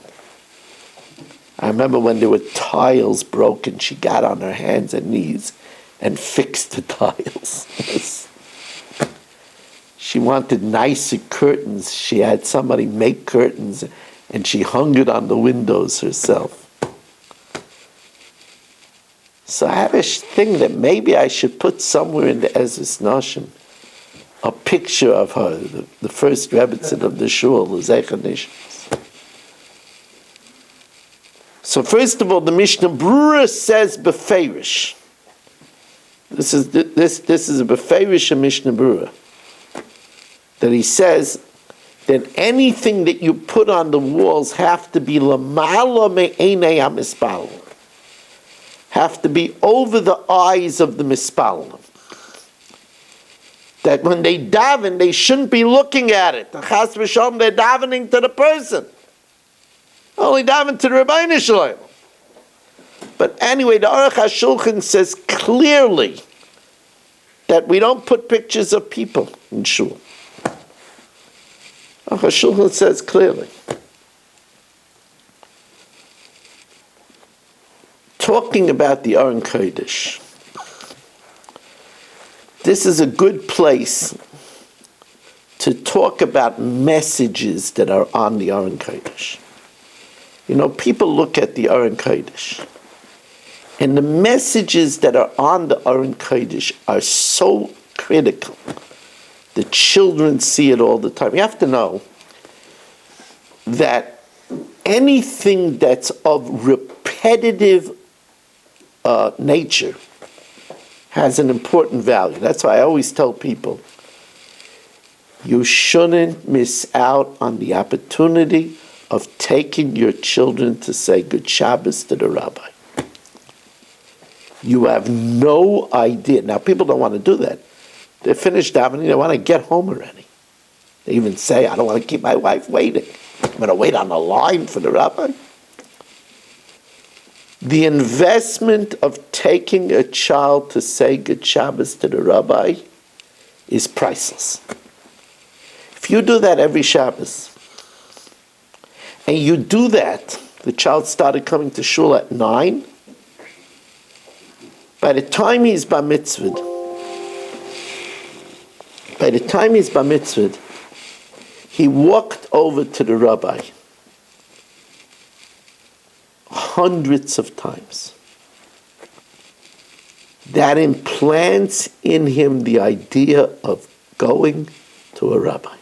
I remember when there were tiles broken, she got on her hands and knees and fixed the tiles. She wanted nicer curtains. She had somebody make curtains, and she hung it on the windows herself. So I have a thing that maybe I should put somewhere in the Ezras Nashim a picture of her, the first Rebbitzin of the Shul, the Zeicha Nishmas. So first of all, the Mishnah Berurah says beferish. This is a beferish of Mishnah Berurah. That he says that anything that you put on the walls have to be lamala me'enei hamispal, have to be over the eyes of the mispal. That when they daven, they shouldn't be looking at it. Chas v'shalom, they're davening to the person. Only daven to the Rebbeinu Shalom. But anyway, the Aruch HaShulchan says clearly that we don't put pictures of people in Shul. Shul says clearly. Talking about the Aron Kodesh, this is a good place to talk about messages that are on the Aron Kodesh. You know, people look at the Aron Kodesh, and the messages that are on the Aron Kodesh are so critical. The children see it all the time. You have to know that anything that's of repetitive nature has an important value. That's why I always tell people, you shouldn't miss out on the opportunity of taking your children to say good Shabbos to the rabbi. You have no idea. Now, people don't want to do that. They're finished davening, they want to get home already. They even say, I don't want to keep my wife waiting. I'm going to wait on the line for the rabbi. The investment of taking a child to say good Shabbos to the rabbi is priceless. If you do that every Shabbos, and you do that The child started coming to shul at 9. By the time he's bar mitzvahed, he walked over to the rabbi hundreds of times. That implants in him the idea of going to a rabbi.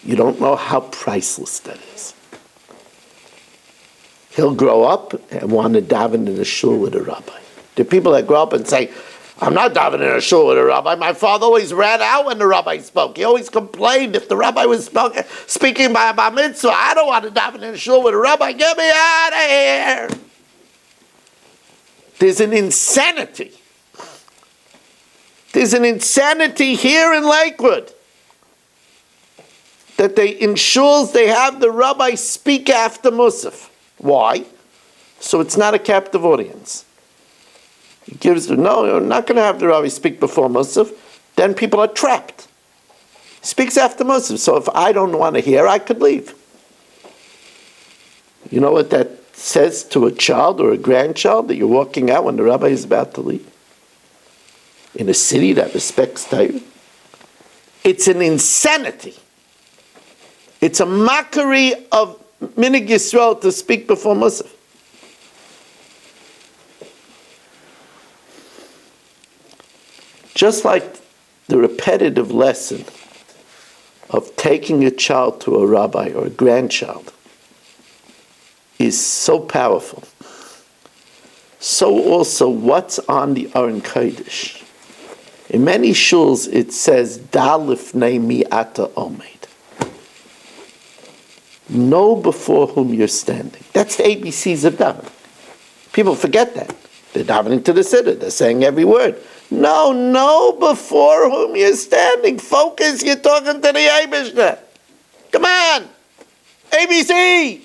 You don't know how priceless that is. He'll grow up and want to daven in a shul with a rabbi. There are people that grow up and say, I'm not davening in a shul with a rabbi. My father always ran out when the rabbi spoke. He always complained if the rabbi was speaking by a bar mitzvah. I don't want to daven in a shul with a rabbi. Get me out of here. There's an insanity. There's an insanity here in Lakewood that in shuls they have the rabbi speak after Musaf. Why? So it's not a captive audience. He gives no, you're not going to have the rabbi speak before Musaf. Then people are trapped. He speaks after Musaf. So if I don't want to hear, I could leave. You know what that says to a child or a grandchild, that you're walking out when the rabbi is about to leave? In a city that respects Torah? It's an insanity. It's a mockery of Minig Yisroel to speak before Musaf. Just like the repetitive lesson of taking a child to a rabbi or a grandchild is so powerful, so also what's on the Aron Kodesh. In many shuls it says, Da lifnei mi ata omed. Know before whom you're standing. That's the ABCs of davening. People forget that. They're davening to the siddur. They're saying every word. No, know before whom you're standing. Focus, you're talking to the Eibishter. Come on. ABC.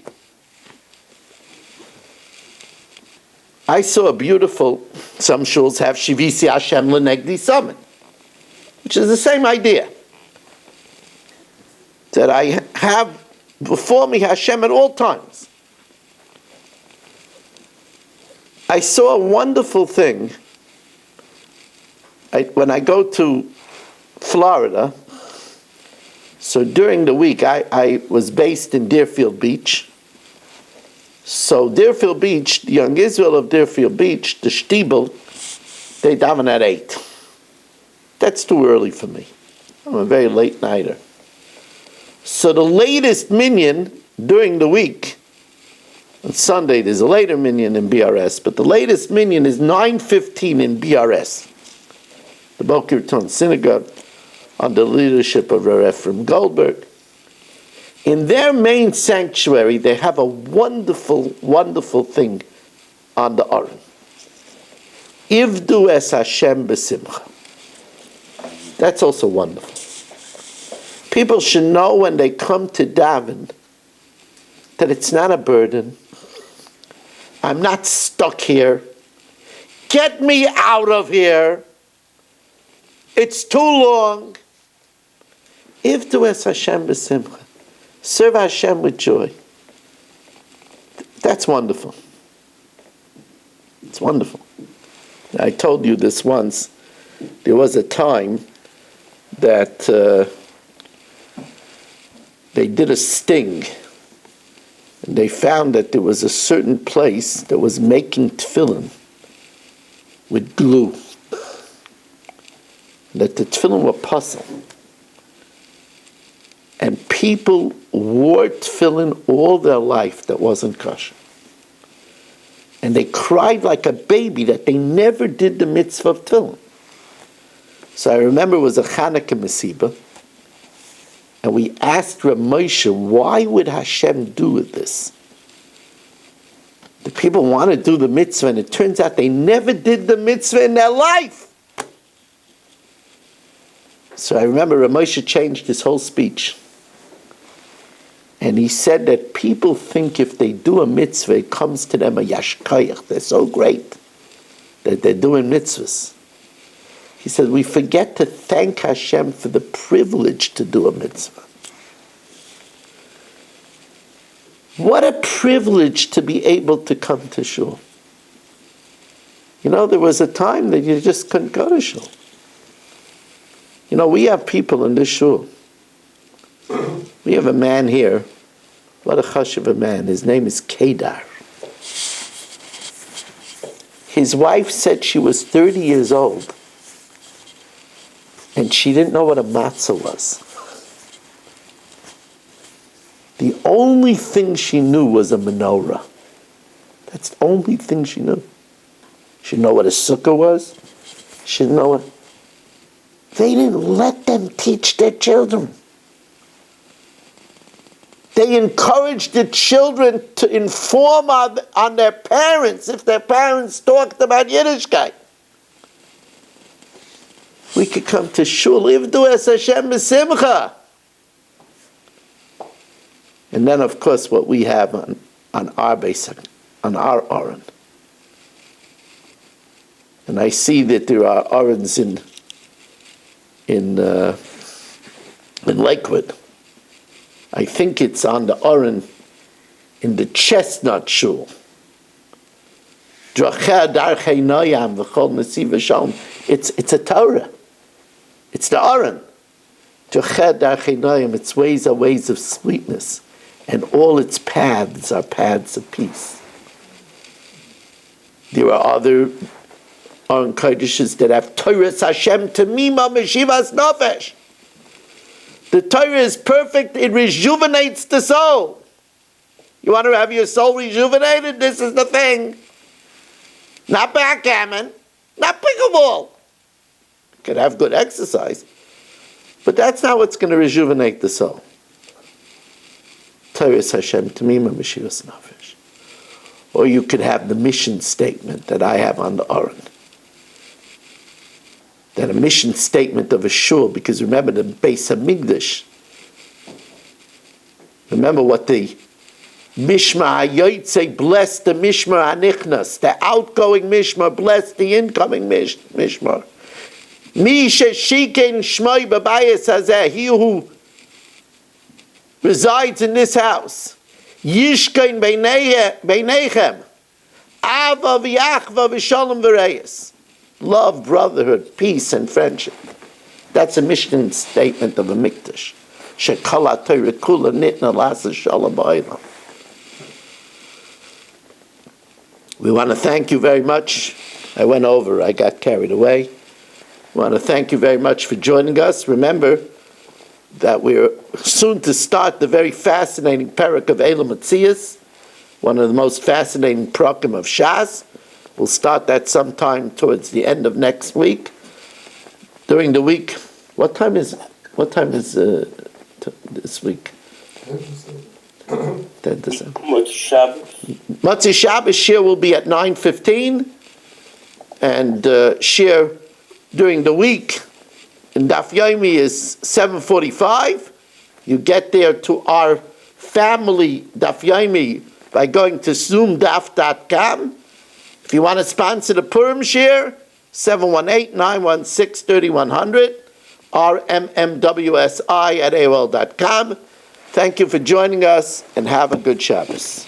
I saw a beautiful, some shuls have Shivisi Hashem L'Negdi Summit, which is the same idea. That I have before me Hashem at all times. I saw a wonderful thing. When I go to Florida, so during the week I was based in Deerfield Beach. So Deerfield Beach, the young Israel of Deerfield Beach, the Shtibel, they daven at 8. That's too early for me. I'm a very late nighter. So the latest minyan during the week, on Sunday there's a later minyan in BRS, but the latest minyan is 9:15 in BRS. The Boker Raton Synagogue, under the leadership of Rav Ephraim Goldberg. In their main sanctuary, they have a wonderful, wonderful thing on the Aron. Ivdu es Hashem b'simcha. That's also wonderful. People should know when they come to daven that it's not a burden. I'm not stuck here. Get me out of here. It's too long. Ivdu es Hashem b'simcha. Serve Hashem with joy. That's wonderful. It's wonderful. I told you this once. There was a time that they did a sting. And they found that there was a certain place that was making tefillin with glue. That the tefillin were puzzle. And people wore tefillin all their life that wasn't kosher. And they cried like a baby that they never did the mitzvah of tefillin. So I remember it was a Chanukah Mesiba, and we asked Rav Moshe, why would Hashem do this? The people want to do the mitzvah, and it turns out they never did the mitzvah in their life. So I remember Rav Moshe changed his whole speech. And he said that people think if they do a mitzvah, it comes to them a yashkayach. They're so great that they're doing mitzvahs. He said, we forget to thank Hashem for the privilege to do a mitzvah. What a privilege to be able to come to Shul. You know, there was a time that you just couldn't go to Shul. You know, we have people in this Shul. We have a man here, what a chush of a man. His name is Kedar. His wife said she was 30 years old and she didn't know what a matzah was. The only thing she knew was a menorah. That's the only thing she knew. She didn't know what a sukkah was. She didn't know what... They didn't let them teach their children. They encouraged the children to inform on their parents if their parents talked about Yiddishkeit. We could come to Shul, Ivdu es Hashem b'simcha. And then, of course, what we have on our basic, on our Aron. And I see that there are Arons in Lakewood. I think it's on the Aron in the Chestnut Shul. It's a Torah. It's the Aron. Its ways are ways of sweetness, and all its paths are paths of peace. There are other Aron Kodeshes that have Torahs Hashem Tamima Meshivas Nefesh. The Torah is perfect, it rejuvenates the soul. You want to have your soul rejuvenated? This is the thing. Not backgammon, not pickleball. You could have good exercise, but that's not what's going to rejuvenate the soul. Torah is Hashem Tamima Meshivas Nefesh. Or you could have the mission statement that I have on the Aron. That a mission statement of a shul, because remember the Beis Hamikdash. Remember what the Mishmar HaYotzei blessed the Mishmar HaNichnas, the outgoing Mishmar blessed the incoming Mishmar. Mi sheshikein shmoi b'bayis hazeh, he who resides in this house, yishkein beinechem, ava v'yachva v'shalom v'reyes. Love, brotherhood, peace, and friendship. That's a mission statement of a mikdash. Shekala Torah kula nitna lasa shalom ba'olam. We want to thank you very much. I went over, I got carried away. We want to thank you very much for joining us. Remember that we're soon to start the very fascinating parak of Elam Matzias, one of the most fascinating prakim of Shas. We'll start that sometime towards the end of next week. During the week, what time is this week? 10 December. Motzei Shabbos Shiur will be at 9:15, and Shiur during the week in Daf Yomi is 7:45. You get there to our family Daf Yomi by going to zoomdaf.com. If you want to sponsor the Purim Shiur, 718-916-3100, rmmwsi@aol.com. Thank you for joining us, and have a good Shabbos.